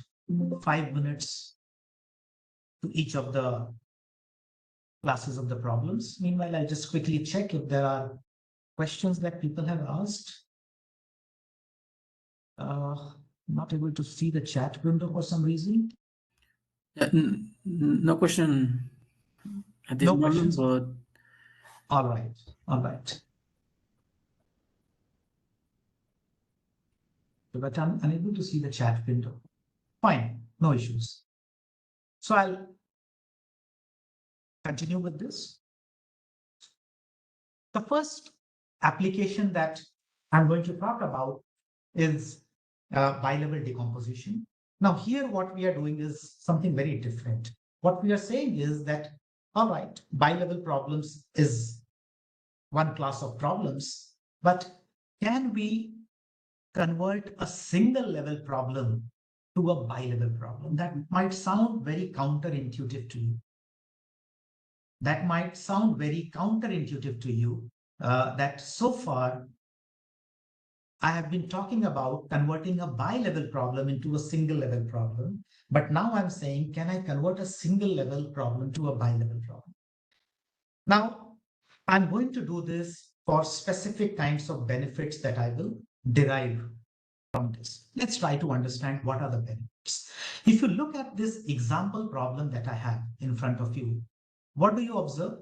S2: 5 minutes to each of the classes of the problems. Meanwhile, I'll just quickly check if there are questions that people have asked. Not able to see the chat window for some reason.
S1: No question at this moment,
S2: questions.
S1: but
S2: all right. But I'm unable to see the chat window. Fine, no issues. So I'll continue with this. The first application that I'm going to talk about is bilevel decomposition. Now here what we are doing is something very different. What we are saying is that, all right, bilevel problems is one class of problems, but can we convert a single level problem to a bilevel problem? That might sound very counterintuitive to you. That so far I have been talking about converting a bilevel problem into a single level problem, but now I'm saying, can I convert a single level problem to a bilevel problem? Now, I'm going to do this for specific kinds of benefits that I will derive from this. Let's try to understand what are the benefits. If you look at this example problem that I have in front of you, what do you observe?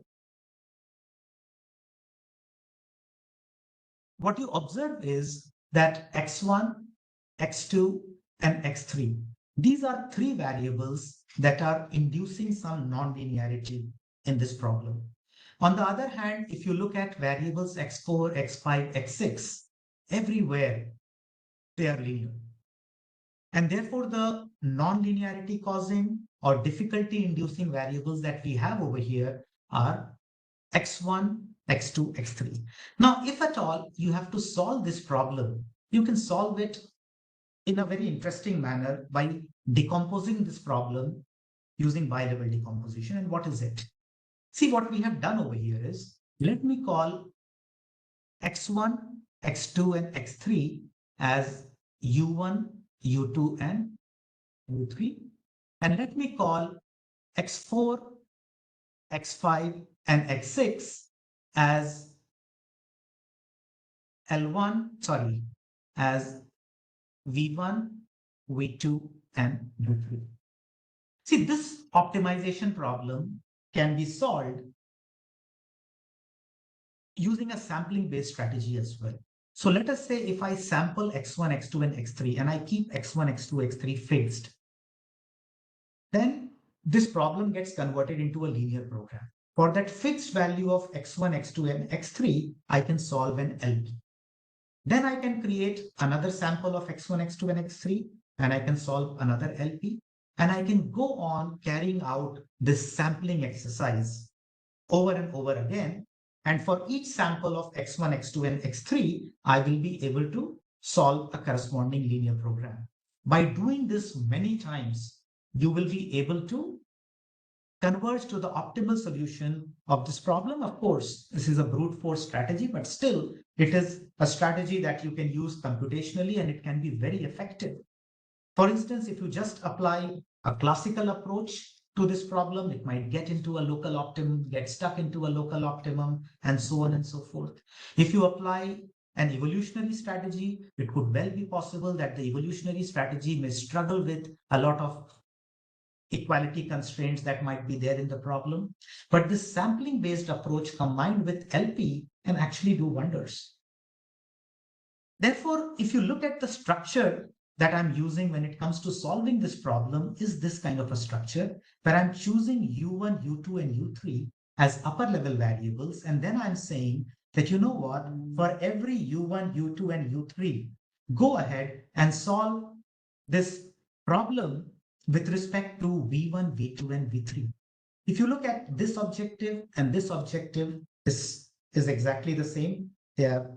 S2: What you observe is that x1, x2, and x3, These are three variables that are inducing some nonlinearity in this problem. On the other hand, if you look at variables x4, x5, x6, everywhere they are linear. And therefore, the nonlinearity causing or difficulty inducing variables that we have over here are x1, x2, x3. Now, if at all you have to solve this problem, you can solve it in a very interesting manner by decomposing this problem using bilevel decomposition. And what is it? See, what we have done over here is, let me call x1, x2, and x3 as u1, u2, and u3. And let me call x4, x5, and x6 as as v1, v2, and v3. See, this optimization problem can be solved using a sampling based strategy as well. So let us say if I sample x1, x2, and x3, and I keep x1, x2, x3 fixed, then this problem gets converted into a linear program. For that fixed value of x1, x2, and x3, I can solve an LP. Then I can create another sample of x1, x2, and x3, and I can solve another LP. And I can go on carrying out this sampling exercise over and over again. And for each sample of x1, x2, and x3, I will be able to solve a corresponding linear program. By doing this many times, you will be able to converge to the optimal solution of this problem. Of course, this is a brute force strategy, but still it is a strategy that you can use computationally and it can be very effective. For instance, if you just apply a classical approach to this problem, it might get into a local optimum, get stuck into a local optimum, and so on and so forth. If you apply an evolutionary strategy, it could well be possible that the evolutionary strategy may struggle with a lot of equality constraints that might be there in the problem. But this sampling based approach combined with LP can actually do wonders. Therefore, if you look at the structure that I'm using when it comes to solving this problem is this kind of a structure where I'm choosing U1, U2, and U3 as upper level variables. And then I'm saying that, you know what, for every U1, U2, and U3, go ahead and solve this problem with respect to V1, V2, and V3. If you look at this objective and this objective, this is exactly the same. They are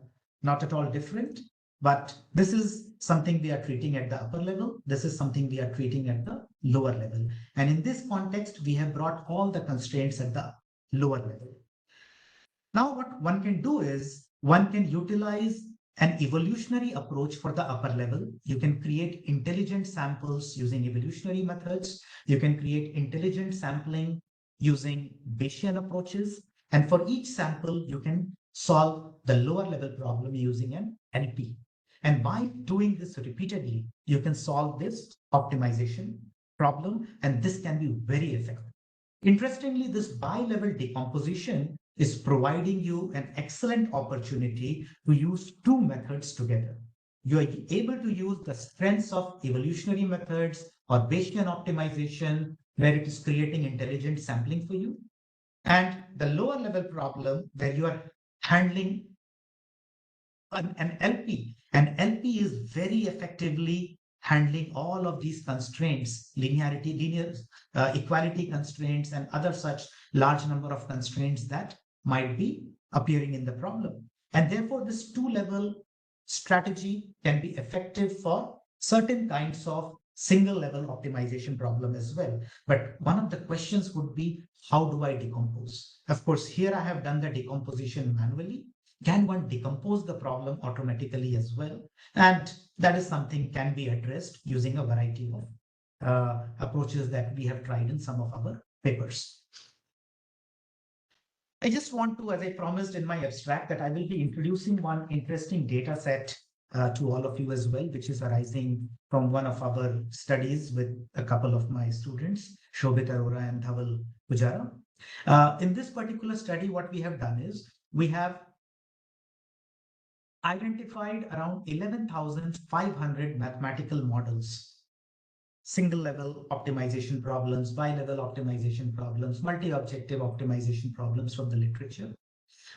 S2: not at all different, but this is something we are treating at the upper level. This is something we are treating at the lower level. And in this context, we have brought all the constraints at the lower level. Now, what one can do is one can utilize an evolutionary approach for the upper level. You can create intelligent samples using evolutionary methods. You can create intelligent sampling using Bayesian approaches. And for each sample, you can solve the lower level problem using an LP. And by doing this repeatedly, you can solve this optimization problem, and this can be very effective. Interestingly, this bi-level decomposition is providing you an excellent opportunity to use two methods together. You are able to use the strengths of evolutionary methods or Bayesian optimization, where it is creating intelligent sampling for you, and the lower level problem where you are handling an LP. And LP is very effectively handling all of these constraints, linearity, equality constraints, and other such large number of constraints that might be appearing in the problem. And therefore, this two-level strategy can be effective for certain kinds of single-level optimization problem as well. But one of the questions would be, how do I decompose? Of course, here I have done the decomposition manually. Can one decompose the problem automatically as well? And that is something can be addressed using a variety of approaches that we have tried in some of our papers. I just want to, as I promised in my abstract, that I will be introducing one interesting data set to all of you as well, which is arising from one of our studies with a couple of my students, Shobhit Arora and Dhaval Pujara. In this particular study, what we have done is we have identified around 11,500 mathematical models single level optimization problems, bi-level optimization problems, multi-objective optimization problems from the literature.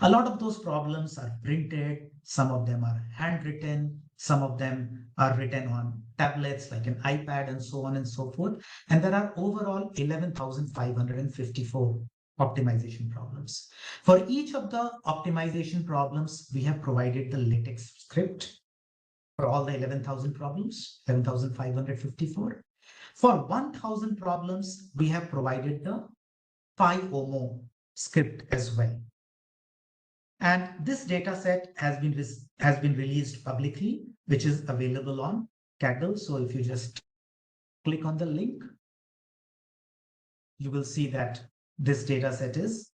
S2: A lot of those problems are printed, some of them are handwritten, some of them are written on tablets like an iPad and so on and so forth. And there are overall 11,554 optimization problems. For each of the optimization problems, we have provided the LaTeX script for all the 11,000 problems, 11,554. For 1,000 problems, we have provided the PyOmo script as well. And this data set has been released publicly, which is available on Kaggle. So if you just click on the link, you will see that this data set is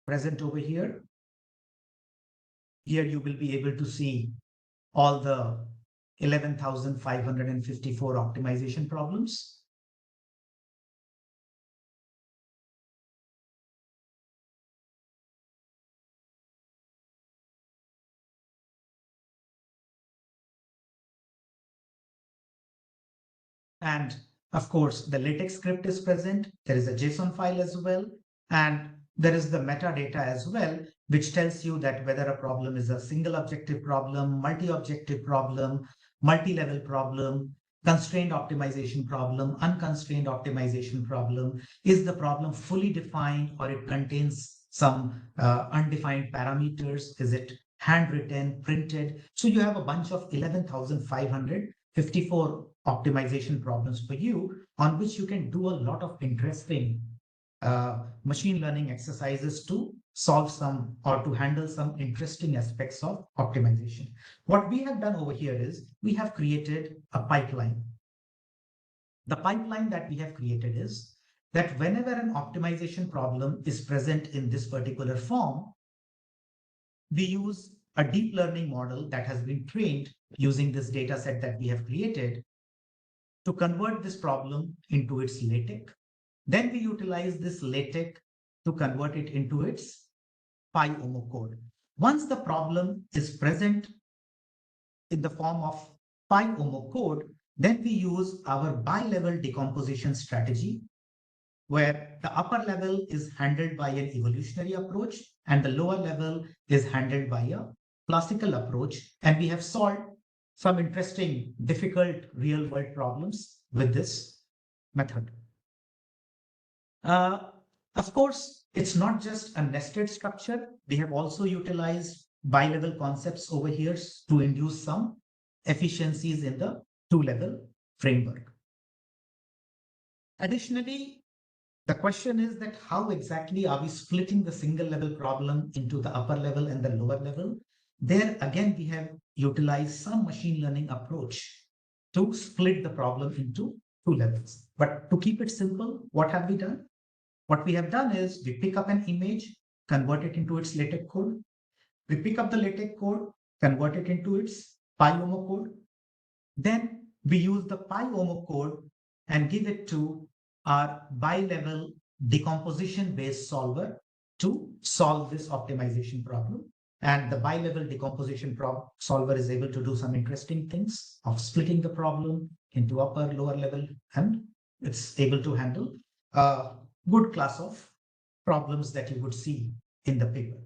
S2: present over here. Here you will be able to see all the 11,554 optimization problems. And of course, the LaTeX script is present. There is a JSON file as well. And there is the metadata as well, which tells you that whether a problem is a single objective problem, multi-objective problem, multi-level problem, constrained optimization problem, unconstrained optimization problem. Is the problem fully defined or it contains some undefined parameters? Is it handwritten, printed? So you have a bunch of 11,554 optimization problems for you on which you can do a lot of interesting machine learning exercises to solve some or to handle some interesting aspects of optimization. What we have done over here is we have created a pipeline. The pipeline that we have created is that whenever an optimization problem is present in this particular form, we use a deep learning model that has been trained using this data set that we have created to convert this problem into its LaTeX. Then we utilize this LaTeX to convert it into its PyOmo code. Once the problem is present in the form of PyOmo code, then we use our bi-level decomposition strategy, where the upper level is handled by an evolutionary approach and the lower level is handled by a classical approach. And we have solved some interesting, difficult real-world problems with this method. Of course, it's not just a nested structure. We have also utilized bi-level concepts over here to induce some efficiencies in the two-level framework. Additionally, the question is that how exactly are we splitting the single level problem into the upper level and the lower level? There again, we have utilized some machine learning approach to split the problem into two levels. But to keep it simple, what have we done? What we have done is we pick up an image, convert it into its LaTeX code. We pick up the LaTeX code, convert it into its PyOmo code. Then we use the PyOmo code and give it to our bi-level decomposition-based solver to solve this optimization problem. And the bi-level decomposition solver is able to do some interesting things of splitting the problem into upper, lower level, and it's able to handle a good class of problems that you would see in the paper.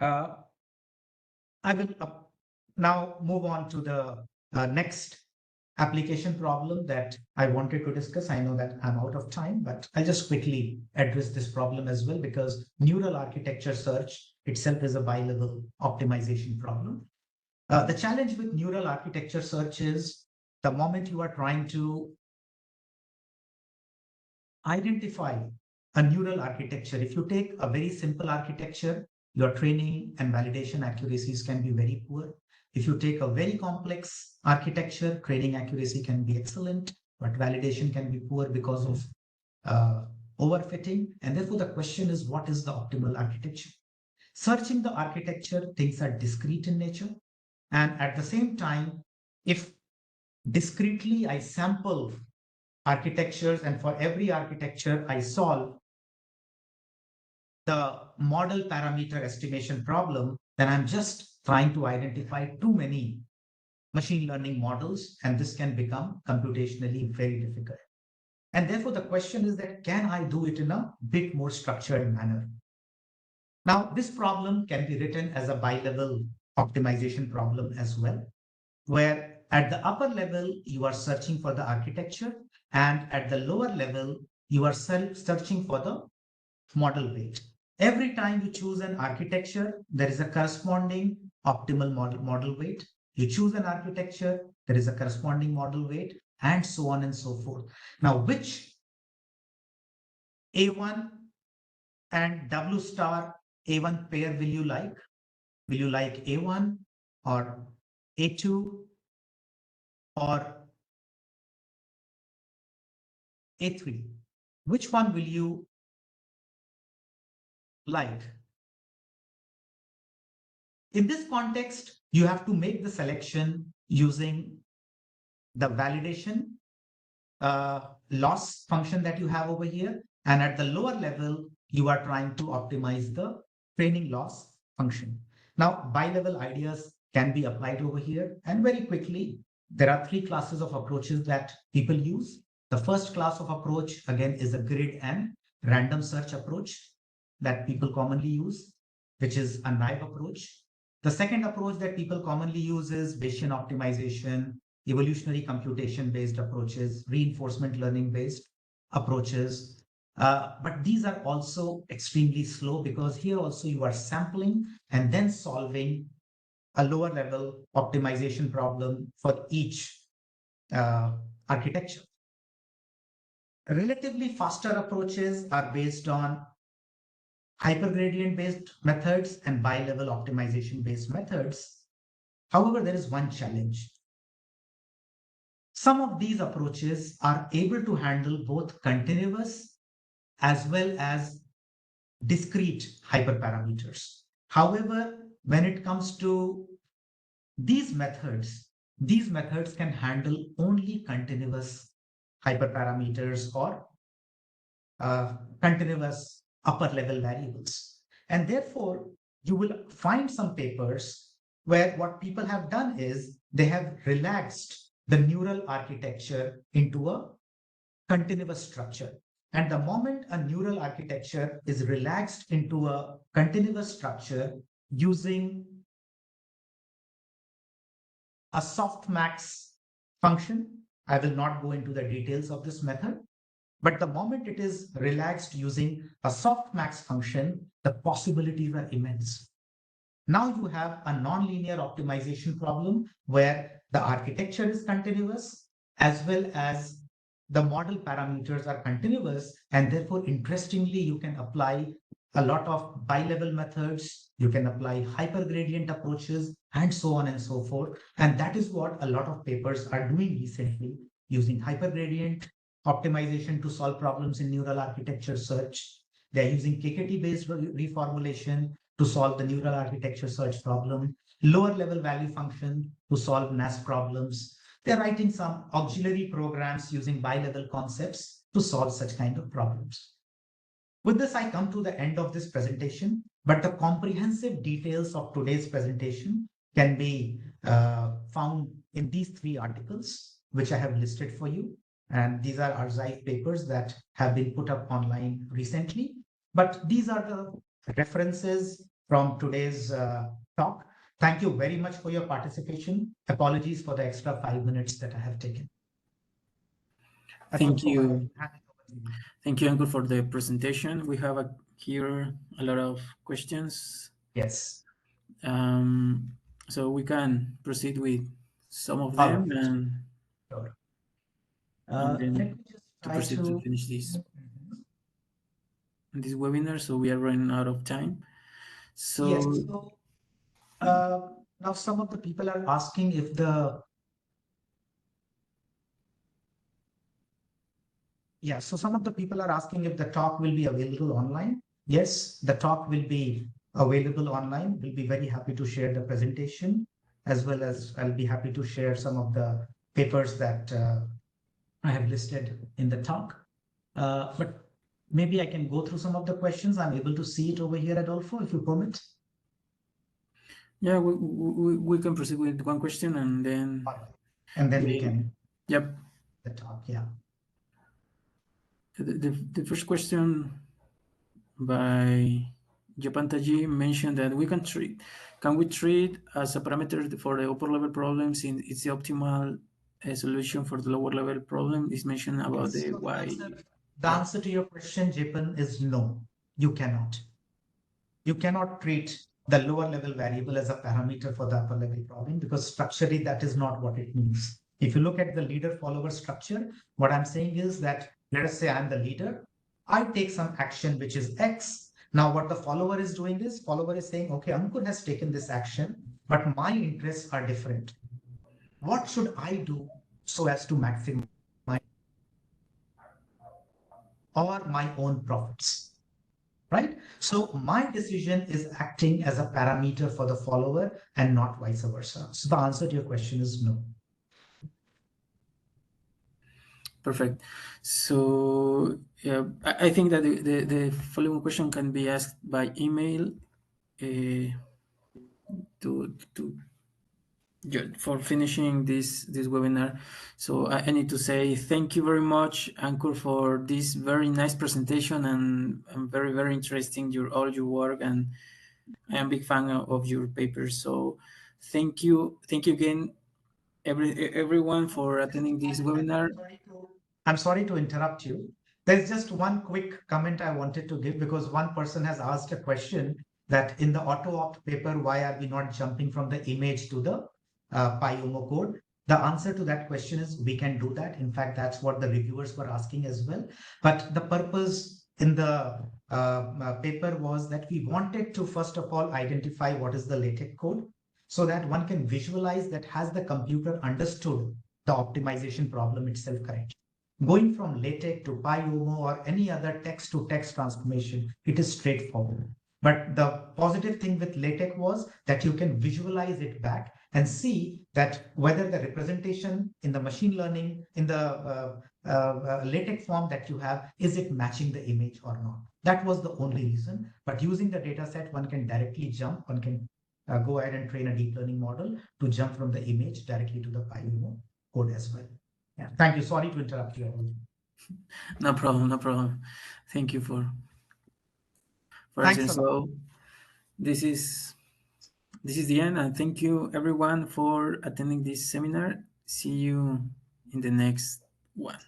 S2: I will now move on to the next application problem that I wanted to discuss. I know that I'm out of time, but I'll just quickly address this problem as well, because neural architecture search itself is a bi-level optimization problem. The challenge with neural architecture search is the moment you are trying to identify a neural architecture, if you take a very simple architecture, your training and validation accuracies can be very poor. If you take a very complex architecture, training accuracy can be excellent, but validation can be poor because of overfitting. And therefore, the question is, what is the optimal architecture? Searching the architecture, things are discrete in nature. And at the same time, if discretely I sample architectures and for every architecture I solve the model parameter estimation problem, then I'm just trying to identify too many machine learning models, and this can become computationally very difficult. And therefore, the question is that can I do it in a bit more structured manner? Now, this problem can be written as a bilevel optimization problem as well, where at the upper level, you are searching for the architecture, and at the lower level, you are searching for the model weight. Every time you choose an architecture, there is a corresponding optimal model weight. You choose an architecture, there is a corresponding model weight, and so on and so forth. Now, which A1 and W star A1 pair will you like? Will you like A1 or A2 or A3? Which one will you like? In this context, you have to make the selection using the validation loss function that you have over here. And at the lower level, you are trying to optimize the training loss function. Now, bilevel ideas can be applied over here. And very quickly, there are three classes of approaches that people use. The first class of approach, again, is a grid and random search approach that people commonly use, which is a naive approach. The second approach that people commonly use is Bayesian optimization, evolutionary computation-based approaches, reinforcement learning-based approaches. But these are also extremely slow because here also you are sampling and then solving a lower level optimization problem for each architecture. Relatively faster approaches are based on hypergradient based methods and bilevel optimization based methods. However, there is one challenge. Some of these approaches are able to handle both continuous as well as discrete hyperparameters. However, when it comes to these methods can handle only continuous hyperparameters or continuous upper level variables. And therefore, you will find some papers where what people have done is they have relaxed the neural architecture into a continuous structure. And the moment a neural architecture is relaxed into a continuous structure using a softmax function, I will not go into the details of this method, but the moment it is relaxed using a softmax function, the possibilities are immense. Now you have a nonlinear optimization problem where the architecture is continuous as well as the model parameters are continuous, and therefore, interestingly, you can apply a lot of bilevel methods, you can apply hypergradient approaches, and so on and so forth. And that is what a lot of papers are doing recently, using hypergradient optimization to solve problems in neural architecture search. They're using KKT-based reformulation to solve the neural architecture search problem, lower level value function to solve NAS problems. They're writing some auxiliary programs using bilevel concepts to solve such kind of problems. With this, I come to the end of this presentation, but the comprehensive details of today's presentation can be found in these three articles, which I have listed for you. And these are archive papers that have been put up online recently. But these are the references from today's talk. Thank you very much for your participation. Apologies for the extra 5 minutes that I have taken.
S1: Thank you. Thank you, Ankur, for the presentation. We have here a lot of questions.
S2: Yes.
S1: So we can proceed with some of them and,
S2: sure.
S1: and then to proceed to finish this webinar. So we are running out of time. So,
S2: yes, so now some of the people are asking if so some of the people are asking if the talk will be available online. Yes, the talk will be available online. We'll be very happy to share the presentation, as well as I'll be happy to share some of the papers that I have listed in the talk. But maybe I can go through some of the questions. I'm able to see it over here, Adolfo, if you permit.
S1: Yeah, we can proceed with one question and then
S2: we can
S1: yep.
S2: the talk. Yeah.
S1: The first question by Japantaji mentioned that can we treat as a parameter for the upper level problems in it's the optimal solution for the lower level problem is mentioned about
S2: Yes.
S1: the
S2: So
S1: why.
S2: the answer to your question, Japan, is no. You cannot. You cannot treat the lower level variable as a parameter for the upper level problem because structurally that is not what it means. If you look at the leader follower structure, what I'm saying is that let us say I'm the leader. I take some action which is X. Now what the follower is doing is follower is saying, okay, Ankur has taken this action, but my interests are different. What should I do so as to maximize or my own profits? Right? So my decision is acting as a parameter for the follower and not vice versa. So the answer to your question is no.
S1: Perfect. So yeah, I think that the following question can be asked by email to for finishing this webinar. So I need to say thank you very much, Ankur, for this very nice presentation and very interesting all your work, and I am a big fan of your papers. So thank you again, everyone for attending this webinar.
S2: I'm sorry to interrupt you. There's just one quick comment I wanted to give because one person has asked a question that in the auto-opt paper, why are we not jumping from the image to the PyOmo code? The answer to that question is we can do that. In fact, that's what the reviewers were asking as well. But the purpose in the paper was that we wanted to, first of all, identify what is the LaTeX code so that one can visualize that has the computer understood the optimization problem itself correctly. Going from LaTeX to PyOmo or any other text-to-text transformation, it is straightforward. But the positive thing with LaTeX was that you can visualize it back and see that whether the representation in the machine learning, in the LaTeX form that you have, is it matching the image or not? That was the only reason. But using the data set, one can directly jump, one can go ahead and train a deep learning model to jump from the image directly to the PyOmo code as well. Yeah, thank you. Sorry to interrupt you.
S1: No problem, no problem. Thank you for
S2: Thanks
S1: answering.
S2: a lot.
S1: So this is the end, and thank you everyone for attending this seminar. See you in the next one.